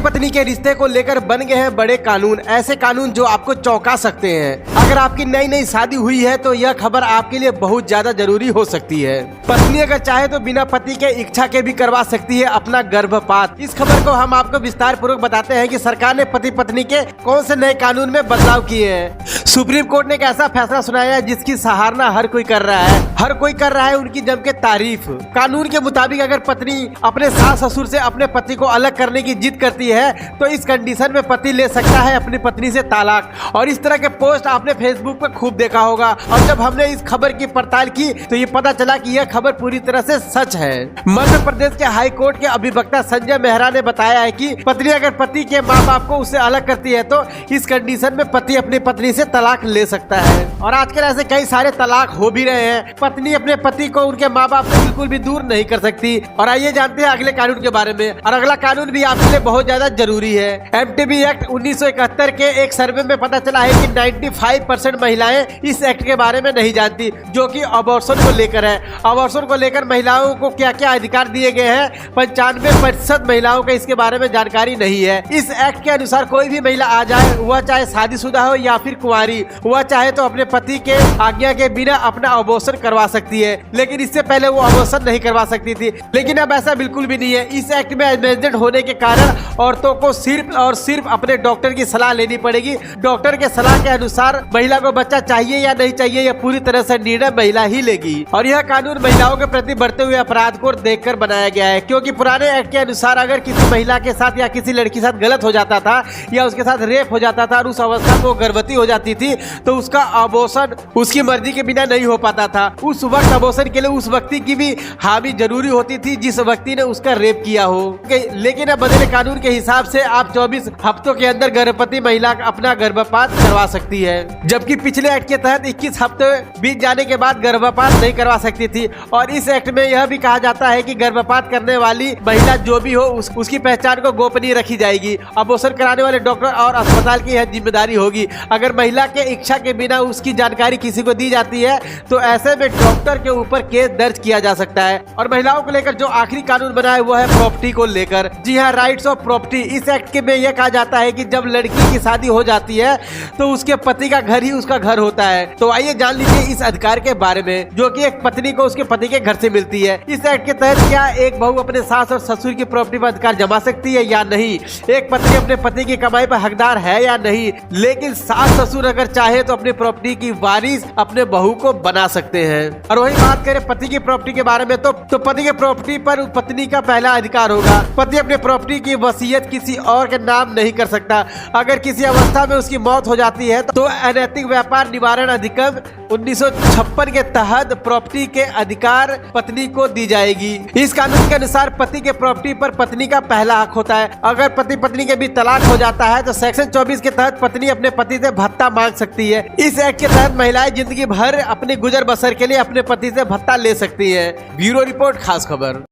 पत्नी के रिश्ते को लेकर बन गए हैं बड़े कानून, ऐसे कानून जो आपको चौंका सकते हैं। अगर आपकी नई नई शादी हुई है तो यह खबर आपके लिए बहुत ज्यादा जरूरी हो सकती है। पत्नी अगर चाहे तो बिना पति के इच्छा के भी करवा सकती है अपना गर्भपात। इस खबर को हम आपको विस्तार पूर्वक बताते हैं कि सरकार ने पति पत्नी के कौन से नए कानून में बदलाव किए हैं। सुप्रीम कोर्ट ने एक ऐसा फैसला सुनाया है जिसकी सराहना हर कोई कर रहा है, उनकी जम के तारीफ। कानून के मुताबिक अगर पत्नी अपने सास ससुर से अपने पति को अलग करने की जिद करती है तो इस कंडीशन में पति ले सकता है अपनी पत्नी से तालाक। और इस तरह के पोस्ट आपने फेसबुक पर खूब देखा होगा। और जब हमने इस खबर की पड़ताल की तो ये पता चला कि यह खबर पूरी तरह से सच है। मध्य प्रदेश के हाई कोर्ट के अभिवक्ता संजय मेहरा ने बताया है कि पत्नी अगर पति के माँ बाप को उससे अलग करती है तो इस कंडीशन में पति अपनी पत्नी से तलाक ले सकता है। और आजकल ऐसे कई सारे तलाक हो भी रहे हैं। पत्नी अपने पति को उनके माँ बाप से बिल्कुल भी दूर नहीं कर सकती। और आइए जानते हैं अगले कानून के बारे में। और अगला कानून भी आपके लिए बहुत ज्यादा जरूरी है। एमटीबी एक्ट 1971 के एक सर्वे में पता चला है कि 95% महिलाएं इस एक्ट के बारे में नहीं जानती, जो कि अबॉर्शन को लेकर है। अबॉर्शन को लेकर महिलाओं को क्या क्या अधिकार दिए गए हैं, 95% महिलाओं को इसके बारे में जानकारी नहीं है। इस एक्ट के अनुसार कोई भी महिला आ जाए, वह चाहे शादीशुदा हो या फिर कुंवारी, वह चाहे तो अपने पति के आज्ञा के बिना अपना अबॉर्शन करवा सकती है। लेकिन इससे पहले वो अबॉर्शन नहीं करवा सकती थी, लेकिन अब ऐसा बिल्कुल भी नहीं है। इस एक्ट में एमेंडमेंट होने के कारण औरतों को सिर्फ और सिर्फ अपने डॉक्टर की सलाह लेनी पड़ेगी। डॉक्टर के सलाह के अनुसार महिला को बच्चा चाहिए या नहीं चाहिए, यह पूरी तरह से निर्णय महिला ही लेगी। और यह कानून महिलाओं के प्रति बढ़ते हुए अपराध को देखकर बनाया गया है, क्योंकि पुराने एक्ट के अनुसार अगर किसी महिला के साथ या किसी लड़की के साथ गलत हो जाता था या उसके साथ रेप हो जाता था और उस अवस्था में वो गर्भवती हो जाती थी तो उसका अबॉर्शन उसकी मर्जी के बिना नहीं हो पाता था। उस वक्त अबॉर्शन के लिए उस व्यक्ति की भी हामी जरूरी होती थी जिस व्यक्ति ने उसका रेप किया हो। लेकिन अब बदले कानून के हिसाब से आप 24 हफ्तों के अंदर गर्भवती महिला अपना गर्भपात करवा सकती है, जबकि पिछले एक्ट के तहत 21 हफ्ते बीत जाने के बाद गर्भपात नहीं करवा सकती थी। और इस एक्ट में यह भी कहा जाता है कि गर्भपात करने वाली महिला जो भी हो उसकी पहचान को गोपनीय रखी जाएगी। अबॉर्शन कराने वाले डॉक्टर और अस्पताल की यह जिम्मेदारी होगी। अगर महिला के इच्छा के बिना उसकी जानकारी किसी को दी जाती है तो ऐसे में डॉक्टर के ऊपर केस दर्ज किया जा सकता है। और महिलाओं को लेकर जो आखिरी कानून बना है वो है प्रॉपर्टी को लेकर। जी हाँ, राइट्स ऑफ प्रॉपर्टी। इस एक्ट के में यह कहा जाता है कि जब लड़की की शादी हो जाती है तो उसके पति का घर ही उसका घर होता है। तो आइए जान लीजिए इस अधिकार के बारे में, जो कि एक पत्नी को उसके पति के घर से मिलती है। इस एक्ट के तहत क्या एक बहू अपने सास और ससुर की प्रॉपर्टी पर अधिकार जमा सकती है या नहीं? एक पत्नी अपने पति की कमाई पर हकदार है या नहीं? लेकिन सास ससुर अगर चाहे तो अपनी प्रॉपर्टी की वारिस अपने बहू को बना सकते हैं। और वही बात करें पति की प्रॉपर्टी के बारे में तो पति के प्रॉपर्टी पर पत्नी का पहला अधिकार होगा। पति अपने प्रॉपर्टी की वसीयत किसी और के नाम नहीं कर सकता। अगर किसी अवस्था में उसकी मौत हो जाती है तो अनैतिक व्यापार निवारण अधिनियम 1956 के तहत प्रॉपर्टी के अधिकार पत्नी को दी जाएगी। इस कानून के अनुसार पति के प्रॉपर्टी पर पत्नी का पहला हक होता है। अगर पति पत्नी के बीच तलाक हो जाता है तो सेक्शन 24 के तहत पत्नी अपने पति से भत्ता मांग सकती है। इस एक्ट के तहत महिलाएं जिंदगी भर अपनी गुजर बसर के लिए अपने पति से भत्ता ले सकती है। ब्यूरो रिपोर्ट, खास खबर।